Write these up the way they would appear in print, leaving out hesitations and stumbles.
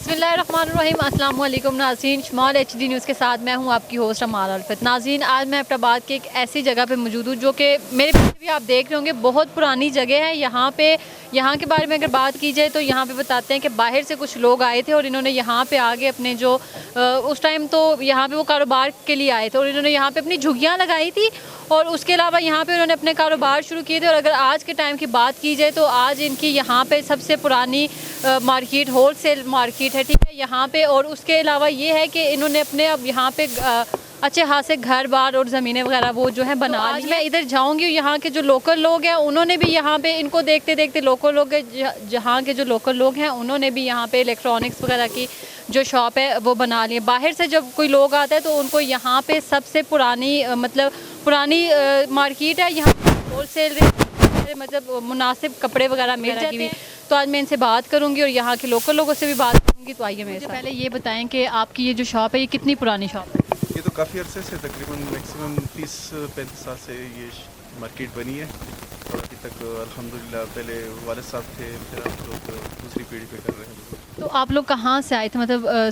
बिस्मिल्लाहिर्रहमानिर्रहीम। अस्सलाम वालेकुम नाज़रीन, शमाल HD न्यूज़ के साथ मैं हूं आपकी होस्ट अमाल अल्फत। नाज़रीन, आज मैं एबटाबाद के एक ऐसी जगह पे मौजूद हूं जो कि मेरे पीछे भी आप देख रहे होंगे, बहुत पुरानी जगह है। यहाँ के बारे में अगर बात की जाए तो यहाँ पे बताते हैं कि बाहर से कुछ लोग आए थे और इन्होंने यहाँ पे आगे अपने जो उस टाइम तो यहाँ पे वो कारोबार के लिए आए थे और इन्होंने यहाँ पे अपनी झुग्गियाँ लगाई थी और उसके अलावा यहाँ पे उन्होंने अपने कारोबार शुरू किए थे। और अगर आज के टाइम की बात की जाए तो आज इनकी यहाँ पे सबसे पुरानी मार्केट होलसेल मार्केट है, ठीक है यहाँ पे। और उसके अलावा ये है कि इन्होंने अपने अब यहाँ पे अच्छे खासे घर बार और ज़मीनें वगैरह वो जो है बना ली। आज मैं इधर जाऊँगी, यहाँ के जो लोकल लोग हैं उन्होंने भी यहाँ पे इनको देखते देखते लोकल लोग जहाँ के जो लोकल लोग हैं उन्होंने भी यहाँ पे इलेक्ट्रॉनिक्स वगैरह की जो शॉप है वो बना ली है। बाहर से जब कोई लोग आता है तो उनको यहाँ पे सबसे पुरानी मार्केट है, यहाँ होलसेल मतलब मुनासिब कपड़े वगैरह मिल जाते हैं। तो आज मैं इनसे बात करूंगी और यहाँ के लोकल लोगों से भी बात करूंगी। तो आइए मेरे साथ। पहले ये बताएं कि आपकी ये जो शॉप है ये कितनी पुरानी शॉप है? ये तो काफ़ी अरसे से, तकरीबन मैक्सिमम 30-35 साल से ये मार्केट बनी है और अभी तक अल्हम्दुलिल्लाह। पहले वालिद साहब थे, फिर आप लोग दूसरी पीढ़ी पे कर रहे हैं। तो आप लोग कहाँ से आए थे? मतलब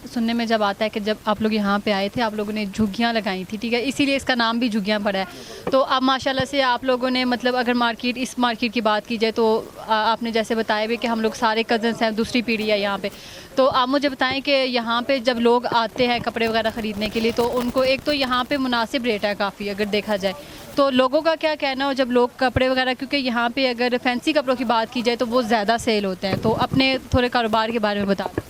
सुनने में जब आता है कि जब आप लोग यहाँ पे आए थे आप लोगों ने झुग्गियाँ लगाई थी, ठीक है, इसीलिए इसका नाम भी झुग्गियाँ पड़ा है। तो अब माशाल्लाह से आप लोगों ने मतलब अगर इस मार्केट की बात की जाए तो आपने जैसे बताया भी कि हम लोग सारे कज़न्स हैं, दूसरी पीढ़ी है यहाँ पे। तो आप मुझे बताएं कि यहाँ पे जब लोग आते हैं कपड़े वगैरह ख़रीदने के लिए तो उनको एक तो यहाँ पे मुनासिब रेट है काफ़ी अगर देखा जाए, तो लोगों का क्या कहना हो जब लोग कपड़े वगैरह, क्योंकि यहाँ पे अगर फैंसी कपड़ों की बात की जाए तो वो ज़्यादा सेल होते हैं। तो अपने थोड़े कारोबार के बारे में बता दें।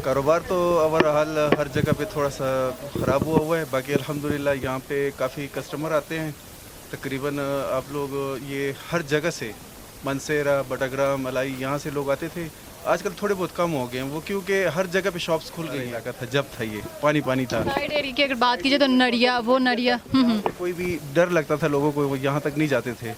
कारोबार तो ओवरऑल हर जगह पे थोड़ा सा ख़राब हुआ है, बाकी अल्हम्दुलिल्लाह यहाँ पे काफ़ी कस्टमर आते हैं। तकरीबन आप लोग ये हर जगह से, मनसेरा, बटाग्राम, मलाई, यहाँ से लोग आते थे। आजकल थोड़े बहुत कम हो गए हैं वो, क्योंकि हर जगह पे शॉप्स खुल गई इलाका था जब था ये पानी था। साइड एरिया की अगर बात की जाए तो नड़िया कोई भी डर लगता था लोगों को, वो यहाँ तक नहीं जाते थे।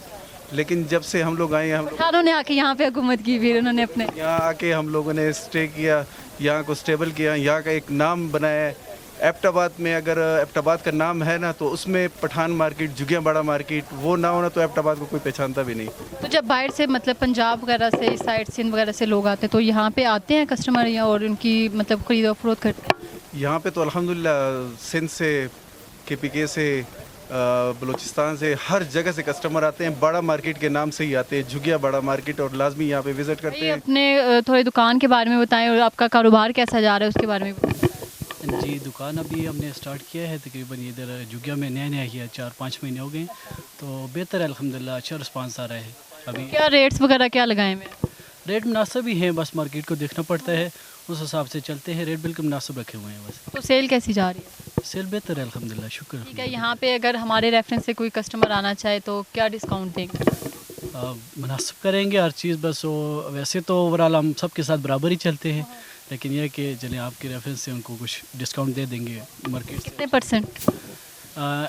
लेकिन जब से हम लोग आए हैं, पठानों ने आके यहाँ पे हुकूमत की, फिर उन्होंने अपने यहाँ आके हम लोगों ने स्टे किया, यहाँ को स्टेबल किया, यहाँ का एक नाम बनाया है। एबटाबाद में अगर एबटाबाद का नाम है ना तो उसमें पठान मार्केट, झुग्गियाँबाड़ा मार्केट, वो ना होना तो एबटाबाद को कोई पहचानता भी नहीं। तो जब बाहर से मतलब पंजाब वगैरह से, इस साइड सिंध वगैरह से लोग आते हैं तो यहाँ पे आते हैं कस्टमर यहाँ और उनकी मतलब खरीदो फरोख्त करते हैं? यहाँ पे तो अल्हम्दुलिल्लाह सिंध से, KPK से, बलूचिस्तान से, हर जगह से कस्टमर आते हैं। बड़ा मार्केट के नाम से ही आते हैं, झुग्गियाँबाड़ा मार्केट, और लाजमी यहाँ पे विज़िट करते हैं। अपने थोड़े दुकान के बारे में बताएं और आपका कारोबार कैसा जा रहा है उसके बारे में बताएं। जी, दुकान अभी हमने स्टार्ट किया है, तकरीबन इधर झुग्गिया में नया किया, 4-5 महीने हो गए, तो बेहतर है अल्हम्दुलिल्लाह, अच्छा रिस्पांस आ रहा है। अभी क्या रेट्स वगैरह क्या लगाए हैं? रेट मुनासिब ही हैं, बस मार्केट को देखना पड़ता है, उस हिसाब से चलते हैं। रेट बिल्कुल मुनासिब रखे हुए हैं बस। तो सेल कैसी जा रही है? सेल बेहतर है अल्हम्दुलिल्लाह, शुक्र। ठीक है, यहाँ पे अगर हमारे रेफरेंस से कोई कस्टमर आना चाहे तो क्या डिस्काउंट देंगे? मुनासिब करेंगे हर चीज़, बस वो वैसे तो ओवरऑल हम सबके साथ बराबर ही चलते हैं, लेकिन यह कि चलें आपके रेफरेंस से उनको कुछ डिस्काउंट दे देंगे मार्केट से। कितने परसेंट?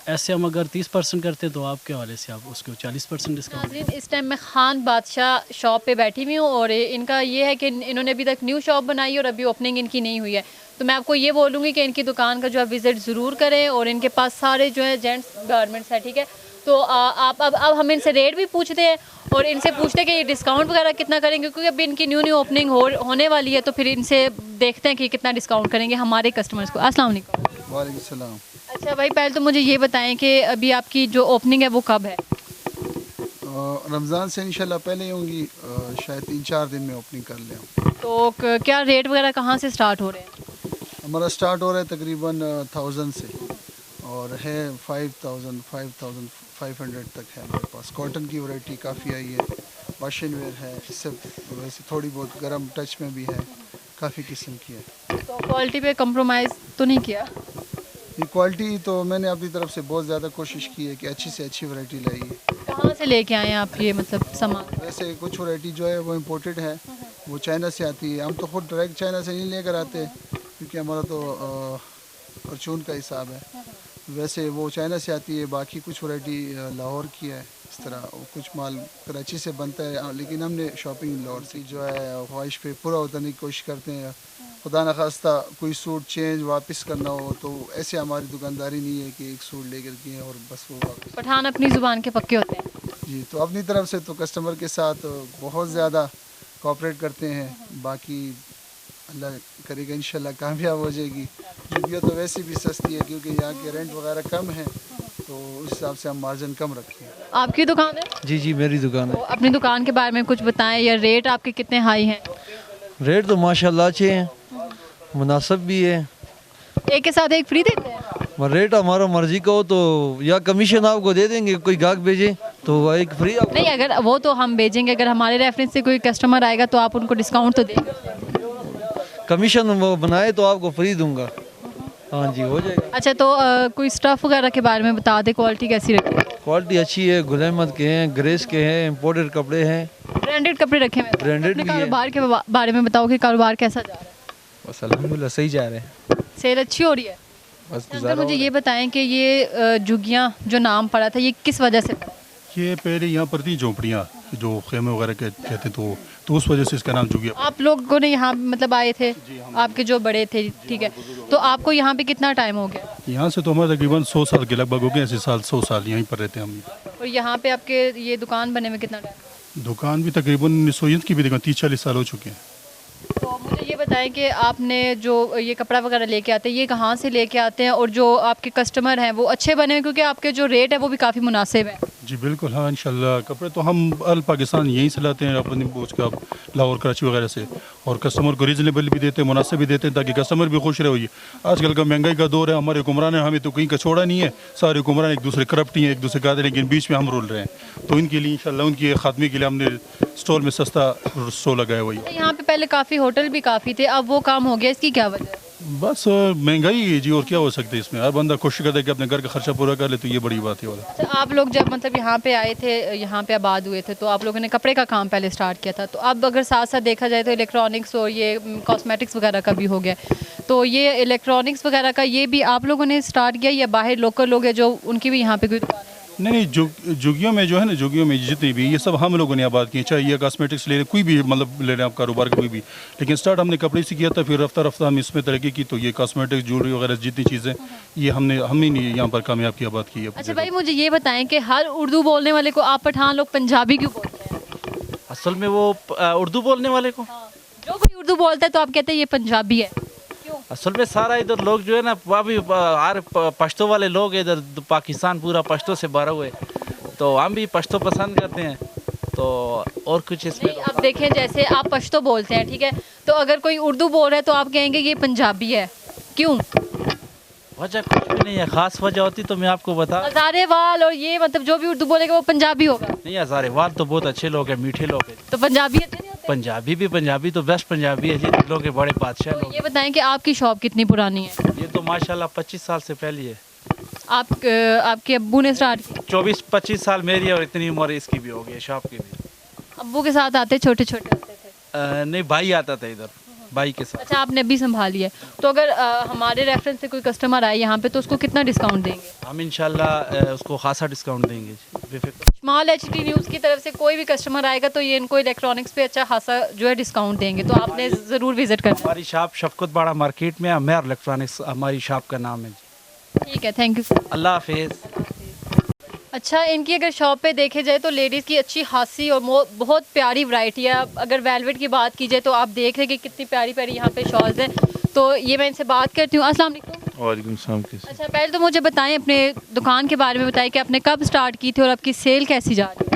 ऐसे हम अगर 30% करते तो आपके हवाले से आप उसको 40% डिस्काउंट। नाज़रीन, इस टाइम मैं खान बादशाह शॉप पे बैठी हुई हूँ और इनका ये है कि इन्होंने अभी तक न्यू शॉप बनाई है और अभी ओपनिंग इनकी नहीं हुई है। तो मैं आपको ये बोलूँगी कि इनकी दुकान का जो है विज़िट ज़रूर करें और इनके पास सारे जो है जेंट्स गारमेंट्स है, ठीक है। तो आप अब हम इनसे रेट भी पूछते हैं और इनसे पूछते हैं कि ये डिस्काउंट वगैरह कितना करेंगे, क्योंकि अभी इनकी न्यू ओपनिंग होने वाली है। तो फिर इनसे देखते हैं कि कितना डिस्काउंट करेंगे हमारे कस्टमर्स को। अस्सलाम वालेकुम। वालेकुम सलाम। अच्छा भाई, पहले तो मुझे ये बताएं कि अभी आपकी जो ओपनिंग है वो कब है? रमज़ान से इंशाल्लाह पहले ही होंगी, शायद 3-4 दिन में ओपनिंग कर लें। तो क्या रेट वगैरह कहाँ से स्टार्ट हो रहे हैं? हमारा स्टार्ट हो रहा है तकरीबन 1000 से और है 5500 तक है हमारे पास। कॉटन की वैरायटी काफ़ी आई है, वाशन वेयर है, इससे वैसे थोड़ी बहुत गर्म टच में भी है, काफ़ी किस्म की है। तो क्वालिटी पे कंप्रोमाइज़ तो नहीं किया? ये क्वालिटी तो मैंने अपनी तरफ से बहुत ज़्यादा कोशिश की है कि अच्छी से अच्छी वैरायटी लाई है। कहाँ से लेके आए हैं आप ये मतलब सामान? वैसे कुछ वैरायटी जो है वो इम्पोर्टेड है, वो चाइना से आती है। हम तो खुद डायरेक्ट चाइना से नहीं लेकर आते क्योंकि हमारा तो परचून का हिसाब है। वैसे वो चाइना से आती है, बाकी कुछ वैरायटी लाहौर की है। इस तरह कुछ माल कराची से बनता है, लेकिन हमने शॉपिंग लाहौर से जो है ख्वाहिश पे पूरा उतरने की कोशिश करते हैं। खुदा न खास्ता कोई सूट चेंज वापस करना हो तो ऐसे हमारी दुकानदारी नहीं है कि एक सूट लेकर के और बस वो वापस। पठान अपनी ज़ुबान के पक्के होते हैं। जी, तो अपनी तरफ से तो कस्टमर के साथ बहुत ज़्यादा कोऑपरेट करते हैं। बाकी अल्लाह करेगा इंशाल्लाह कामयाब हो जाएगी। जुगिया तो वैसे भी सस्ती है क्योंकि यहाँ के रेंट वगैरह कम है, तो उस हिसाब से हम मार्जिन कम रखते हैं। आपकी दुकान है? जी जी मेरी दुकान तो अपनी दुकान के बारे में कुछ बताएं, या रेट आपके कितने हाई हैं? है। रेट तो माशाल्लाह अच्छे हैं, मुनासिब भी है। एक के साथ एक फ्री देते हैं? पर रेट हमारा मर्जी का हो तो या कमीशन आपको दे देंगे, कोई गाहक भेजे तो एक फ्री आपको। नहीं, अगर वो तो हम भेजेंगे, अगर हमारे रेफरेंस से कोई कस्टमर आएगा तो आप उनको डिस्काउंट तो देंगे? कमीशन वो बनाए तो आपको फ्री दूंगा। हाँ जी हो जाएगा। अच्छा, तो कोई स्टफ़ वगैरह के बारे में बता दे, क्वालिटी कैसी रखी है? क्वालिटी अच्छी है, गुल अहमद के हैं, ग्रेस के हैं, इम्पोर्टेड कपड़े हैं, ब्रांडेड कपड़े रखे हुए हैं। ब्रांडेड अपने भी है। कारोबार के बारे में बताओ कि कारोबार कैसा जा रहा है? बस अल्हम्दुलिल्लाह सही जा रहे हैं। सेल अच्छी हो रही है? बस अंकल मुझे ये बताएं कि ये जुगियाँ जो नाम पड़ा था, ये किस वजह से पड़ा? ये पहले यहाँ पर थी झोंपड़ियाँ जो खेमे वगैरह कहते तो उस वजह से इसका नाम जुगिया। आप लोगों ने यहाँ मतलब आए थे, आपके जो बड़े थे, ठीक है, तो आपको यहाँ पे कितना टाइम हो गया? यहाँ से तो हमारा तकरीबन 100 साल के लगभग हो गए, ऐसे साल 100 साल यहीं पर रहते हैं हम। और यहाँ पे आपके ये दुकान बने में कितना टाइम? दुकान भी तकरीबन 1900 की भी तकरीबन 30-40 साल हो चुके हैं। तो मुझे ये बताएं कि आपने जो ये कपड़ा वगैरह लेके आते हैं, ये कहाँ से लेके आते हैं, और जो आपके कस्टमर हैं वो अच्छे बने हैं, क्योंकि आपके जो रेट है वो भी काफ़ी मुनासिब है। जी बिल्कुल, हाँ इंशाल्लाह। कपड़े तो हम अल पाकिस्तान यहीं से लाते हैं अपनी बोझ का, लाहौर कराची वगैरह से, और कस्टमर को रीजनेबल भी देते हैं, मुनासिब भी देते हैं, ताकि कस्टमर भी खुश रहे। आजकल का महंगाई का दौर है, हमारे हुक्मरान है, हमें तो कहीं का छोड़ा नहीं है, सारे हुक्मरान एक दूसरे करप्ट ही हैं, एक दूसरे का, लेकिन बीच में हम रोल रहे हैं। तो इनके लिए इंशाल्लाह उनकी खात्मे के लिए हमने स्टॉल में सस्ता स्टॉल लगाया हुआ है। यहाँ पे पहले काफ़ी होटल भी काफ़ी थे, अब वो काम हो गया, इसकी क्या वजह है? बस महंगाई है जी, और क्या हो सकता है इसमें। हर बंदा कोशिश करता है कि अपने घर का खर्चा पूरा कर ले, तो ये बड़ी बात है वाला। अच्छा, आप लोग जब मतलब यहाँ पे आए थे, यहाँ पे आबाद हुए थे, तो आप लोगों ने कपड़े का काम पहले स्टार्ट किया था, तो अब अगर साथ साथ देखा जाए तो इलेक्ट्रॉनिक्स और ये कॉस्मेटिक्स वगैरह का भी हो गया, तो ये इलेक्ट्रॉनिक्स वगैरह का ये भी आप लोगों ने स्टार्ट किया, या बाहर लोकल लोग हैं जो उनकी भी यहाँ पे कोई दुकान है? नहीं, जुगियों में जो है ना, जुगियों में जितनी भी ये सब हम लोगों ने आबाद किए, चाहे ये कॉस्मेटिक्स ले रहे, कोई भी मतलब ले रहे हैं आप कारोबार कोई भी, लेकिन स्टार्ट हमने कपड़े से किया था, फिर रफ्ता रफ्ता हम इसमें तरक्की की, तो ये कॉस्मेटिक्स ज्वेलरी वगैरह जितनी चीज़ें ये हमने नहीं यहाँ पर कामयाब की आबाद की है। अच्छा भाई, मुझे ये बताएं कि हर उर्दू बोलने वाले को आप पठान लोग पंजाबी क्यों बोलते हैं? असल में वो उर्दू बोलने वाले को, जो कोई उर्दू बोलता है तो आप कहते हैं ये पंजाबी है, क्यों? असल में सारा इधर लोग जो है ना, वह भी हर पश्तो वाले लोग इधर पाकिस्तान पूरा पश्तो से भरा हुए, तो हम भी पश्तो पसंद करते हैं, तो और कुछ इसमें नहीं, अब देखें जैसे आप पश्तो बोलते हैं, ठीक है, तो अगर कोई उर्दू बोल रहा है तो आप कहेंगे ये पंजाबी है, क्यों? वजह कुछ भी नहीं है, ख़ास वजह होती तो मैं आपको बता। हज़ारे वाल और ये मतलब जो भी उर्दू बोलेगा वो पंजाबी होगा? नहीं, हज़ारे वाल तो बहुत अच्छे लोग हैं, मीठे लोग हैं। तो पंजाबी अच्छे नहीं होते? पंजाबी तो बेस्ट पंजाबी है जी, लोग के बड़े बादशाह तो लोग। ये बताएं कि आपकी शॉप कितनी पुरानी है? ये तो माशाल्लाह 25 साल से पहले है। आपके अब्बू ने स्टार्ट की? 24-25 साल मेरी है, और इतनी उम्र इसकी भी हो गई है, शॉप की भी। अब्बू के साथ आते छोटे छोटे होते थे? नहीं, भाई आता था इधर, भाई के साथ। अच्छा, आपने अभी संभाली है, तो अगर हमारे रेफरेंस से कोई कस्टमर आए यहाँ पे तो उसको कितना डिस्काउंट देंगे? हम इंशाल्लाह उसको खासा डिस्काउंट देंगे जी, बेफिक्र। स्मॉल HD न्यूज़ की तरफ से कोई भी कस्टमर आएगा तो ये इनको इलेक्ट्रॉनिक्स पे अच्छा खासा जो है डिस्काउंट देंगे, तो आपने ज़रूर विजिट करना। हमारी शॉप शफकत बाड़ा मार्केट में है, मेयर इलेक्ट्रॉनिक्स हमारी शॉप का नाम है जी। ठीक है, थैंक यू। अल्लाह हाफिज़। अच्छा, इनकी अगर शॉप पे देखे जाए तो लेडीज़ की अच्छी खासी और बहुत प्यारी वैरायटी है। अगर वेलवेट की बात की जाए तो आप देख रहे हैं कि कितनी प्यारी प्यारी यहाँ पे शॉल्स हैं, तो ये मैं इनसे बात करती हूँ। अस्सलाम वालेकुम। वालेकुम सलाम। अच्छा, पहले तो मुझे बताएं अपने दुकान के बारे में, बताएं कि आपने कब स्टार्ट की थी और आपकी सेल कैसी जा रही है?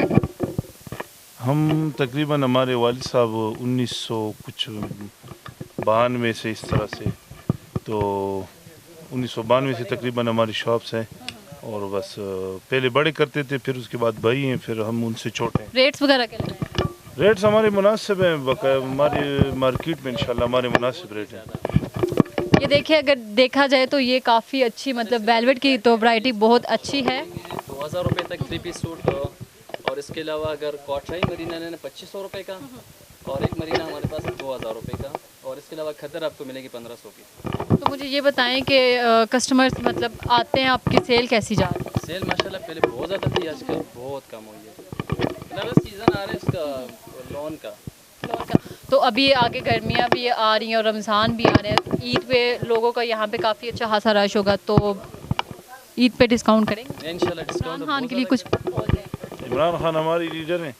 हम तकरीबन हमारे वालिद साहब 1992 से इस तरह से, तो 1992 से तकरीबन हमारी शॉप्स हैं, और बस पहले बड़े करते थे, फिर उसके बाद भाई हैं, फिर हम उनसे छोटे हैं। रेट्स वगैरह क्या हैं? रेट्स हमारे मुनासिब हैं, हमारी मार्केट में इंशाल्लाह हमारे मुनासिब रेट हैं। ये देखिए, अगर देखा जाए तो ये काफ़ी अच्छी मतलब वेलवेट की तो वैरायटी बहुत अच्छी है। 2000 रुपये तक 3 पीस सूट, और इसके अलावा अगर कॉटराई मरीना लेना 2500 रुपये का, और एक मरीना हमारे पास है 2000 रुपये का, और इसके अलावा खद्दर आपको मिलेगी 1500 की। तो मुझे ये बताएं कि कस्टमर्स मतलब आते हैं, आपकी सेल कैसी जा रही है? सेल माशाल्लाह पहले बहुत ज़्यादा थी, आजकल बहुत कम हुई है। बस सीज़न आ रहा है इसका लोन का। तो अभी आगे गर्मियाँ भी आ रही हैं और रमज़ान भी आ रहे हैं, ईद पे लोगों का यहाँ पे काफ़ी अच्छा खासा रश होगा, तो ईद पे डिस्काउंट करेंगे इंशाल्लाह? डिस्काउंट इमरान खान के लिए कुछ बोलते हैं? इमरान खान हमारी लीडर हैं,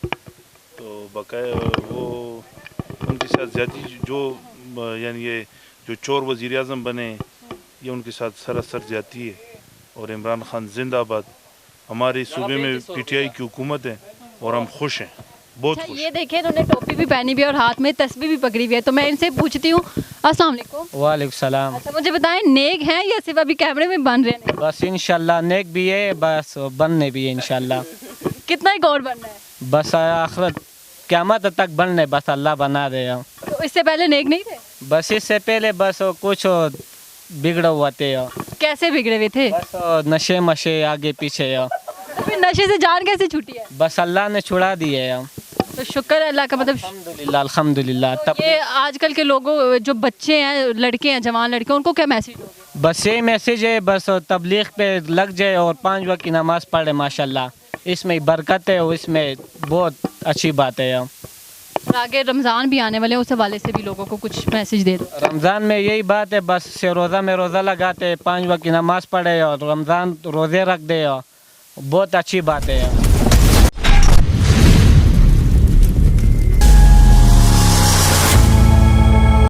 तो बकाया वो उनके साथ ज़्यादा जो यानी ये जो चोर वज़ीर आज़म बने ये उनके साथ सरासर जाती है। और इमरान खान जिंदाबाद। हमारे सूबे में PTI की हुकूमत है और हम खुश हैं, बहुत अच्छा, खुश। ये देखिए इन्होंने टोपी भी पहनी हुई है और हाथ में तस्बीह भी पकड़ी हुई है, तो मैं इनसे पूछती हूँ अस्सलाम वालेकुम। वालेकुम सलाम। अच्छा, मुझे बताएं नेक हैं या सिर्फ अभी कैमरे में बन रहे हैं? बस इंशाल्लाह नेक भी है, बस बनने भी है इंशाल्लाह। कितना एक और बनना है? बस आखिरत क़यामत तक बनने, बस अल्लाह बना दे। तो इससे पहले नेक नहीं थे? बस इससे पहले बस कुछ बिगड़े हुए थे, कैसे बिगड़े हुए थे? बस नशे मशे आगे पीछे, तो फिर नशे से जान कैसे छूटी है? बस अल्लाह ने छुड़ा दिए। तो शुक्र है अल्लाह का, मतलब अल्हम्दुलिल्लाह अल्हम्दुलिल्लाह। तब ये आजकल के लोगों, जो बच्चे हैं, लड़के हैं, जवान लड़के, उनको क्या मैसेज दोगे? बस यही मैसेज है, बस तबलीग पे लग जाए और 5 वक्त की नमाज़ पढ़े। माशाल्लाह इसमें बरकत है और इसमें बहुत अच्छी बात है। और आगे रमज़ान भी आने वाले हैं, उस हवाले से भी लोगों को कुछ मैसेज दे दो। रमज़ान में यही बात है, बस से रोज़ा में रोज़ा लगाते, 5 वक्त की नमाज़ पढ़े और रमज़ान रोज़े रख दे, बहुत अच्छी बात है।